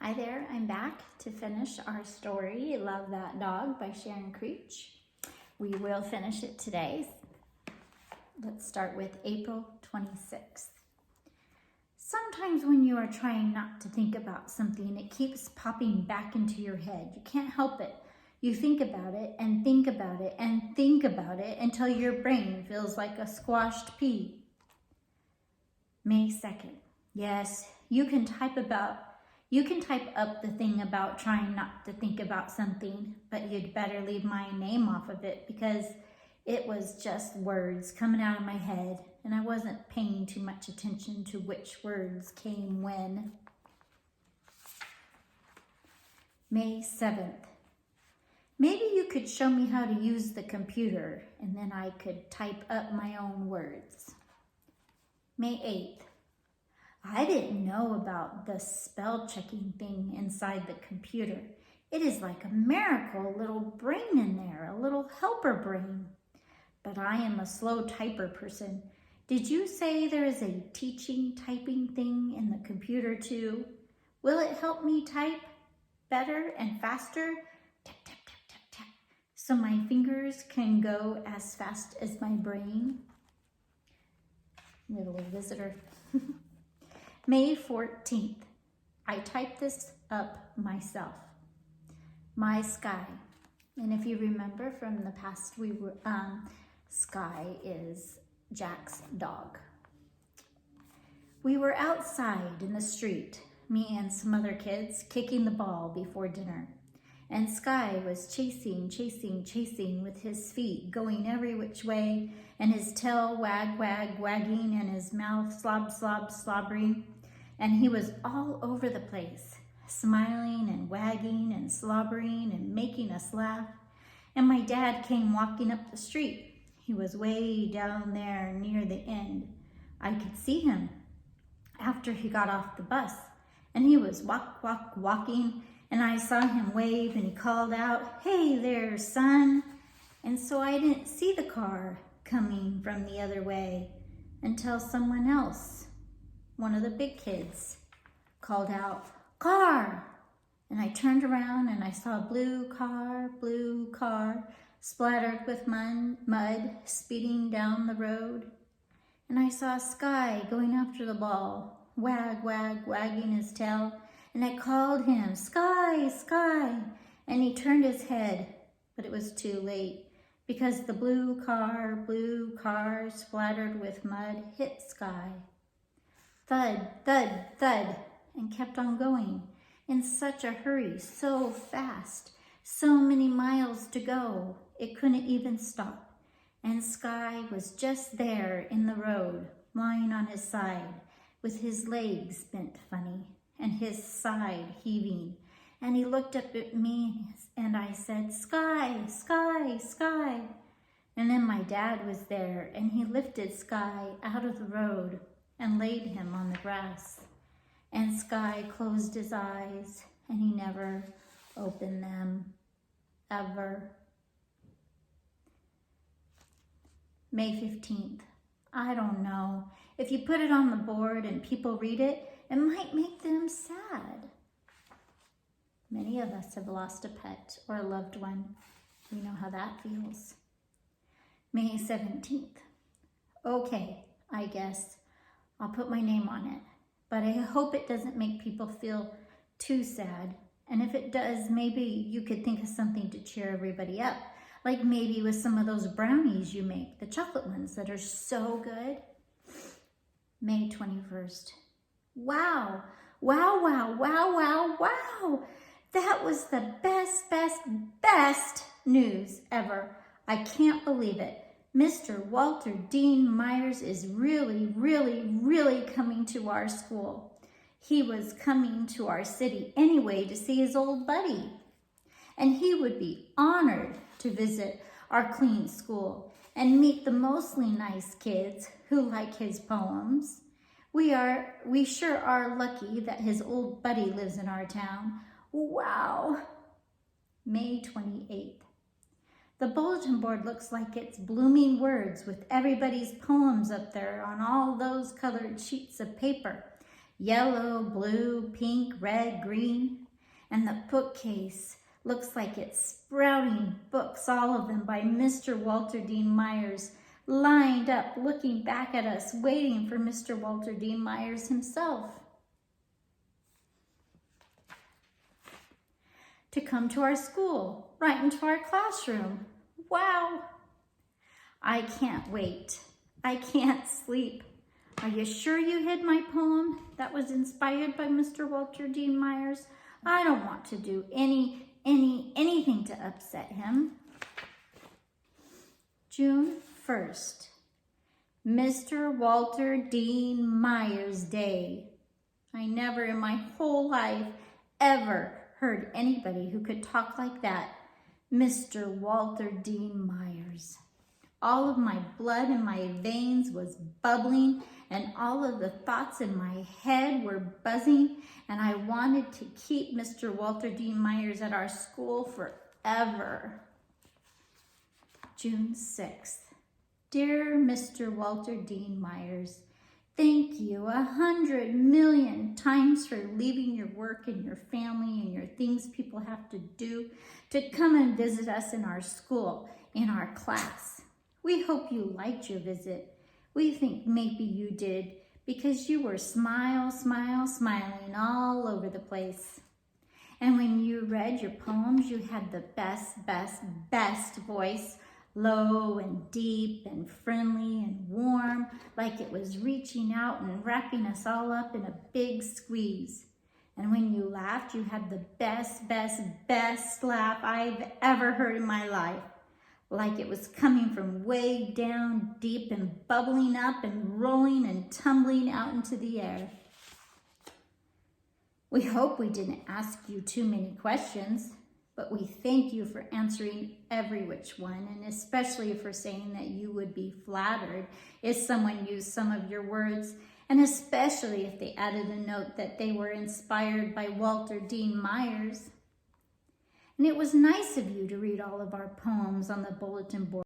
Hi there, I'm back to finish our story, Love That Dog by Sharon Creech. We will finish it today. Let's start with April 26th. Sometimes when you are trying not to think about something, it keeps popping back into your head. You can't help it. You think about it and think about it and think about it until your brain feels like a squashed pea. May 2nd. Yes, you can type up the thing about trying not to think about something, but you'd better leave my name off of it because it was just words coming out of my head and I wasn't paying too much attention to which words came when. May 7th. Maybe you could show me how to use the computer and then I could type up my own words. May 8th. I didn't know about the spell checking thing inside the computer. It is like a miracle, a little brain in there, a little helper brain. But I am a slow typer person. Did you say there is a teaching typing thing in the computer too? Will it help me type better and faster? Tap, tap, tap, tap, tap. So my fingers can go as fast as my brain? Little visitor. May 14th, I typed this up myself. My Sky. And if you remember from the past, Sky is Jack's dog. We were outside in the street, me and some other kids, kicking the ball before dinner. And Sky was chasing with his feet going every which way and his tail wagging and his mouth slobbering. And he was all over the place, smiling and wagging and slobbering and making us laugh. And my dad came walking up the street. He was way down there near the end. I could see him after he got off the bus. And he was walking. And I saw him wave and he called out, "Hey there, son." And so I didn't see the car coming from the other way until someone else, one of the big kids, called out, "Car!" And I turned around and I saw a blue car splattered with mud speeding down the road. And I saw Sky going after the ball, wagging his tail. And I called him, "Sky, Sky." And he turned his head, but it was too late because the blue car splattered with mud hit Sky. Thud, thud, thud, and kept on going in such a hurry, so fast, so many miles to go, it couldn't even stop. And Sky was just there in the road, lying on his side, with his legs bent funny and his side heaving. And he looked up at me and I said, "Sky, Sky, Sky." And then my dad was there and he lifted Sky out of the road and laid him on the grass. And Sky closed his eyes and he never opened them, ever. May 15th. I don't know. If you put it on the board and people read it, it might make them sad. Many of us have lost a pet or a loved one. We know how that feels. May 17th. Okay, I guess I'll put my name on it, but I hope it doesn't make people feel too sad. And if it does, maybe you could think of something to cheer everybody up. Like maybe with some of those brownies you make, the chocolate ones that are so good. May 21st. Wow. That was the best news ever. I can't believe it. Mr. Walter Dean Myers is really coming to our school. He was coming to our city anyway to see his old buddy. And he would be honored to visit our clean school and meet the mostly nice kids who like his poems. We sure are lucky that his old buddy lives in our town. Wow. May 28th. The bulletin board looks like it's blooming words with everybody's poems up there on all those colored sheets of paper. Yellow, blue, pink, red, green. And the bookcase looks like it's sprouting books, all of them by Mr. Walter Dean Myers, lined up, looking back at us, waiting for Mr. Walter Dean Myers himself to come to our school, right into our classroom. Wow! I can't wait. I can't sleep. Are you sure you hid my poem that was inspired by Mr. Walter Dean Myers? I don't want to do anything to upset him. June 1st, Mr. Walter Dean Myers Day. I never in my whole life ever heard anybody who could talk like that. Mr. Walter Dean Myers. All of my blood in my veins was bubbling, and all of the thoughts in my head were buzzing, and I wanted to keep Mr. Walter Dean Myers at our school forever. June 6th. Dear Mr. Walter Dean Myers, thank you 100 million times for leaving your work and your family and your things people have to do to come and visit us in our school, in our class. We hope you liked your visit. We think maybe you did because you were smiling all over the place. And when you read your poems, you had the best voice, low and deep and friendly and warm, like it was reaching out and wrapping us all up in a big squeeze. And when you laughed, you had the best laugh I've ever heard in my life. Like it was coming from way down deep and bubbling up and rolling and tumbling out into the air. We hope we didn't ask you too many questions, but we thank you for answering every which one, and especially for saying that you would be flattered if someone used some of your words, and especially if they added a note that they were inspired by Walter Dean Myers. And it was nice of you to read all of our poems on the bulletin board.